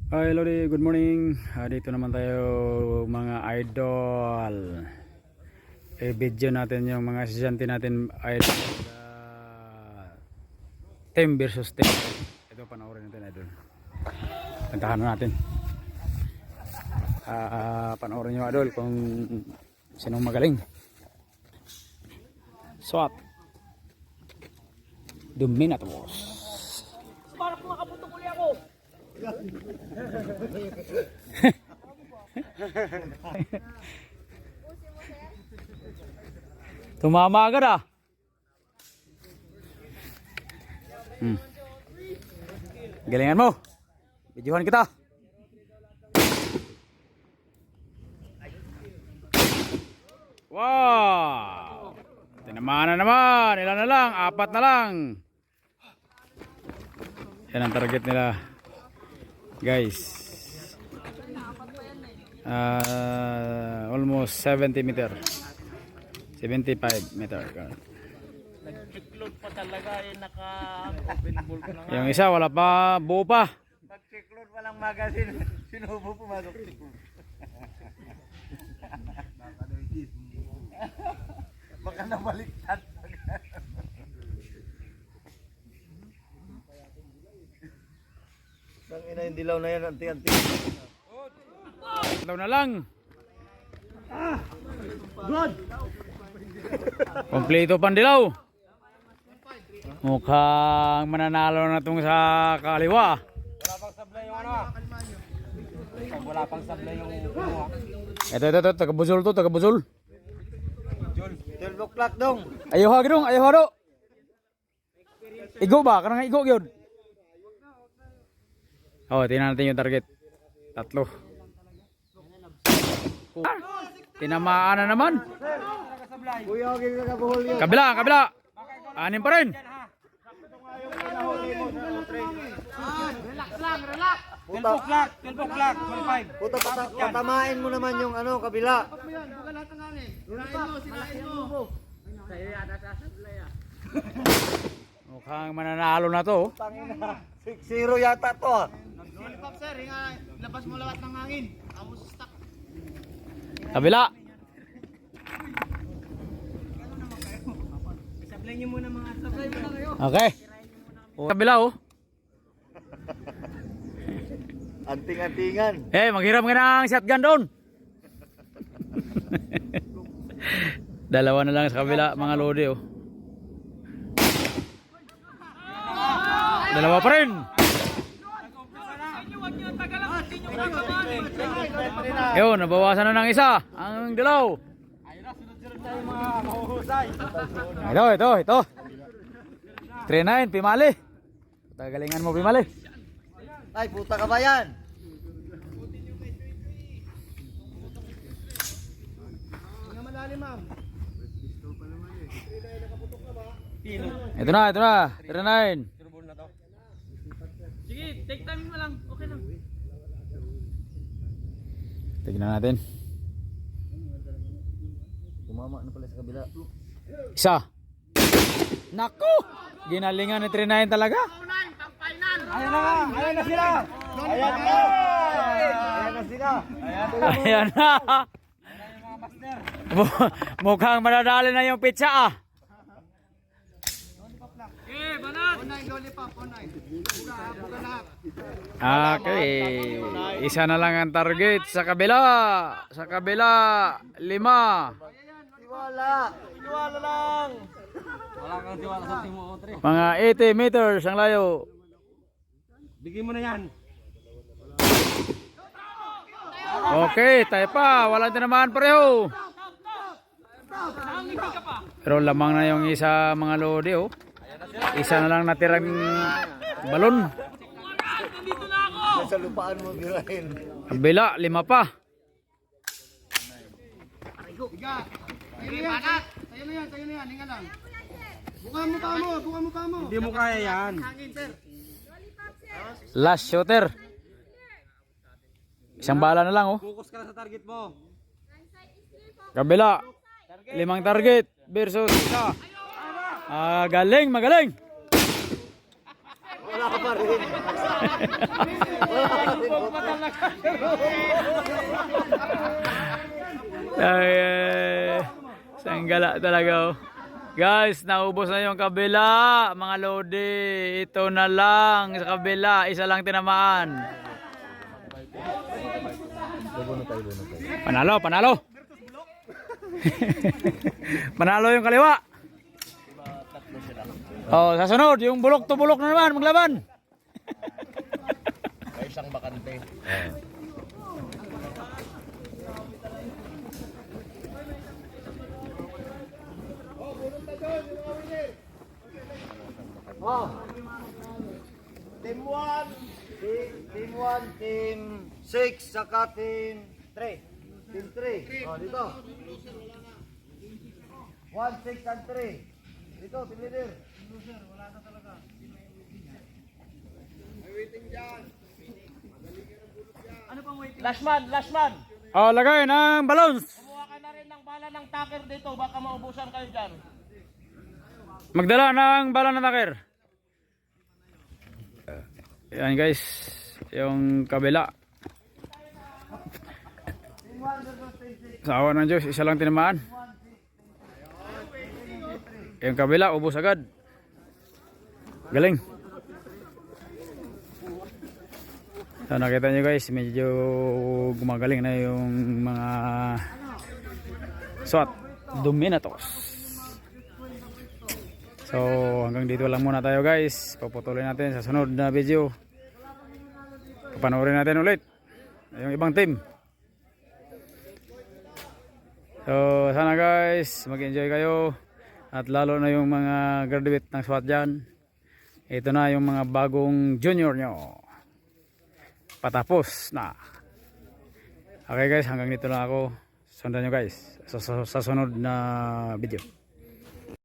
Hi Lodi, good morning. Dito naman tayo mga idol. I-video natin yung mga estudyante natin idol. Team versus team. Ito panoorin natin idol. Puntahan natin. Panoorin nyo idol kung sinong magaling. SWAT. Dominatos. Para po makaputong uli ako. Tumama agad ah. Galingan mo. Videohan kita. Wow. Tinamaan na naman. Ilan na lang? 4 na lang. Yan ang target nila. Guys. Almost 70 meter. 75 meter. Nag-checkload pa talaga naka-open ball ko na nga. Yung isa wala pa, buo pa. Nag-checkload pa lang magazine. Sinubo pumasok. Baka nabaliktad. Nang ina yung dilaw na yan, anti-anti. Daw na lang. Good! Kompleto pandilaw. Mukhang mananalo na itong sa kaliwa. Wala pang sablay yung ano? Wala pang sablay yung kumuha. Ito, taga-buzol to, taga-buzol. 12 o'clock dong. Ayaw ha, ginoong, ayaw ha do. Igo ba? Kanang igo yun. Oh, tingnan natin yung target. 3. Tinamaan na naman. Kuya, okay ka buhol yun. Kabila. 6 pa rin. Relax lang, relax. 12 o'clock, 25. Puta, patamain mo naman yung ano, kabila. Mukhang mananalo na to. 6-0 yata to. Lollipop sir, labas mo lahat ng hangin. Amos stuck. Kabila. Sablay niyo muna mga sablay muna kayo. Okay. Kabila oh. Anting-antingan. Maghiram ka ng shotgun doon. Dalawa na lang sa kabila mga lodi oh. Dalawa pa rin. Yun, nabawasan na ng isa. Ang dilaw. Ito. 3-9, Pimali. Tagalingan mo, Pimali. Ay, puta ka ba yan? Ito na. 3-9. Sige, take time mo lang. Okay lang. Tignan natin. Tumama na pala sa kabila. Isa. Naku! Ginalingan ni 3-9 talaga. Ayan na sila. Ayan na. Mukhang madadali na yung pizza ah. Online lollipop, online. Buka lahat. Okay. Isa na lang ang target sa kabila. 5. Tiwala lang. Mga 80 meters ang layo. Bigyan mo na yan. Okay, tayo pa. Walang tinamaan pareho. Pero lamang na yung isa mga lodi oh. Isa na lang natirang balon. Sa lupaan mo birahin. Kabila, 5 pa. Tayo na yan. Hinga lang. Buka mo pa mo. Hindi mo kaya yan. Hangin, sir. Last shooter. Isang bala na lang oh. Focus ka na sa target mo. Kabila. 5 target versus isa. Galing, magaling. Wala ka pa rin. Wala ka rin. Ay, sanggala talaga oh. Guys, naubos na yung kabila, mga lodi. Ito na lang sa kabila, isa lang tinamaan. Panalo, panalo. Panalo yung kaliwa. Oh, sa sunod, yung bulok to bulok na naman, maglaban. May isang bakante. Oh. Team 1, team 1, team 6, saka team 3. Team 3. Oh, dito. 1, 6, and 3. Dito, team leader. Last man, last man. Oh, lagay ng balons. Kumuha ka na rin ng bala ng taker dito, baka maubusan kayo dyan. Magdala ng bala ng takir. Yan guys, yung kabila. Sa awa ng Diyos, isa lang tinamaan. Yung kabila, ubos agad. Galing. So nakita nyo guys, medyo gumagaling na yung mga SWAT Dominatos. So hanggang dito lang muna tayo guys. Paputuloy natin sa sunod na video. Papanoorin natin ulit yung ibang team. So sana guys mag-enjoy kayo. At lalo na yung mga graduate ng SWAT dyan. Ito na yung mga bagong junior nyo. Patapos na. Okay guys, hanggang dito lang ako. Sundan nyo guys sa sunod na video.